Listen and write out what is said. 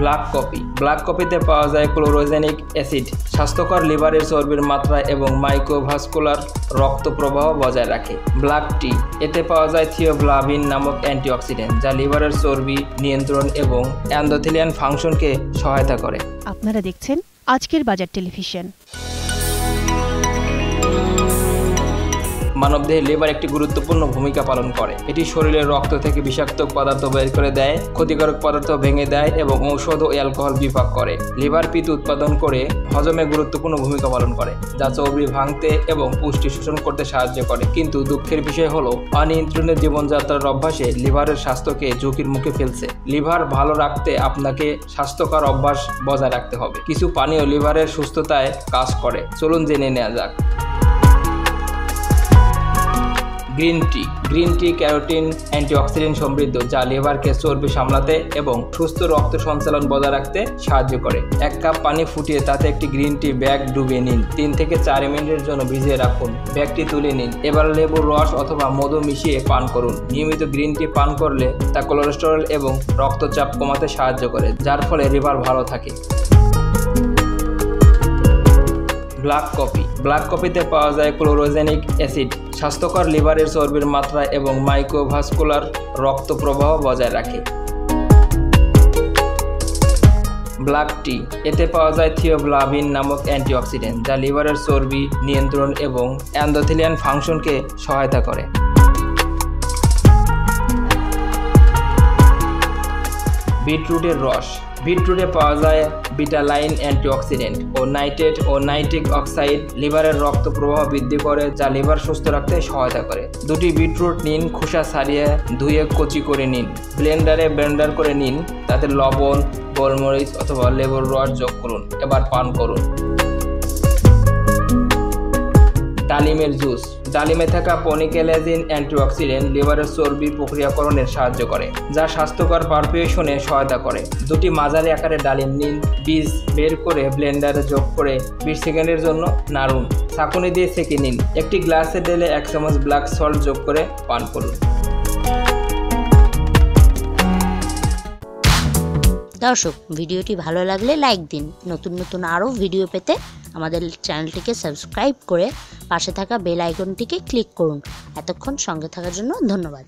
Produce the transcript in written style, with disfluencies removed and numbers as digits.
Black coffee. Black কফিতে পাওয়া যায় ক্লোরোজেনিক অ্যাসিড, স্বাস্থ্যকর লিভারের চর্বির মাত্রা এবং মাইক্রোভাস্কুলার রক্ত প্রবাহ বজায় রাখে। ব্ল্যাক টি, এতে পাওয়া যায় থিওফ্লাভিন নামক অ্যান্টিঅক্সিডেন্ট, যা লিভারের চর্বি নিয়ন্ত্রণ এবং এন্ডোথেলিয়াল ফাংশনকে সহায়তা করে। আপনারা দেখছেন আজকের বাজার টেলিভিশন। মানবদেহে লিভার একটি গুরুত্বপূর্ণ ভূমিকা পালন করে। এটি শরীরের রক্ত থেকে বিষাক্ত পদার্থ বের করে দেয়, ক্ষতিকারক পদার্থ ভেঙে দেয় এবং ঔষধ ও অ্যালকোহল বিপাক করে। লিভার পিত্ত উৎপাদন করে হজমে গুরুত্বপূর্ণ ভূমিকা পালন করে, যা চর্বি ভাঙতে এবং পুষ্টি শোষণ করতে সাহায্য করে। কিন্তু দুঃখের বিষয় হলো, অনিয়ন্ত্রিত জীবনযাত্রার অভ্যাসে লিভারের স্বাস্থ্যকে ঝুঁকির মুখে ফেলছে। লিভার ভালো রাখতে আপনাকে স্বাস্থ্যকর অভ্যাস বজায় রাখতে হবে। কিছু পানীয় লিভারের সুস্থতায় কাজ করে, চলুন জেনে নেওয়া যাক। Green tea. Green tea carotene antioxidant সমৃদ্ধ, যা লিভারকে চর্বি সামলাতে এবং সুস্থ রক্ত সঞ্চালন বজায় রাখতে সাহায্য করে। 1 কাপ পানি ফুটিয়ে তাতে একটি গ্রিন টি ব্যাগ ডুবিয়ে নিন। 3 থেকে 4 মিনিটের জন্য ভিজিয়ে রাখুন। ব্যাগটি তুলে নিন। এবার লেবুর রস অথবা মধু মিশিয়ে পান করুন। নিয়মিত গ্রিন টি পান করলে তা কোলেস্টেরল এবং রক্তচাপ কমাতে সাহায্য করে, যার ফলে লিভার ভালো থাকে। Black coffee. ব্ল্যাক কফিতে পাওয়া যায় ক্লোরোজেনিক অ্যাসিড, স্বাস্থ্যকর লিভারের চর্বির মাত্রা এবং মাইক্রোভাস্কুলার রক্ত প্রবাহ বজায় রাখে। ব্ল্যাক টি, এতে পাওয়া যায় থিওফ্লাভিন নামক অ্যান্টিঅক্সিডেন্ট, যা লিভারের চর্বি নিয়ন্ত্রণ এবং এন্ডোথেলিয়াল ফাংশনকে সহায়তা করে। বিটরুটের রস। বিটরুটে পাওয়া যায় বিটালাইন অ্যান্টিঅক্সিডেন্ট ও নাইট্রেট ও নাইট্রিক অক্সাইড, লিভারের রক্ত প্রবাহ বৃদ্ধি করে, যা লিভার সুস্থ রাখতে সহায়তা করে। 2টি বিটরুট নিন, খোসা ছাড়িয়ে ধুয়ে কচি করে নিন। ব্লেন্ডারে ব্লেন্ডার করে নিন, তাতে লবণ, গোলমরিচ অথবা লেবুর রস যোগ করুন। এবার পান করুন। ডালিমের জুস। ডালিমে থাকা পনিকেলেজিন অ্যান্টিঅক্সিডেন্ট লিভারের চর্বি প্রক্রিয়াকরণে সাহায্য করে, যা স্বাস্থ্যকর পারফিউশনে সহায়তা করে। 2টি মাঝারি আকারের ডালিম নিন, বীজ বের করে ব্লেন্ডারে যোগ করে 20 সেকেন্ডের জন্য নাড়ুন। ছাঁকুনি দিয়ে ছেঁকে নিন। একটি গ্লাসে ঢেলে 1 চামচ ব্ল্যাক সল্ট যোগ করে পান করুন। দর্শক, ভিডিওটি ভালো লাগলে লাইক দিন। নতুন নতুন আরও ভিডিও পেতে আমাদের চ্যানেলটিকে সাবস্ক্রাইব করে পাশে থাকা বেল আইকনটিকে ক্লিক করুন। এতক্ষণ সঙ্গে থাকার জন্য ধন্যবাদ।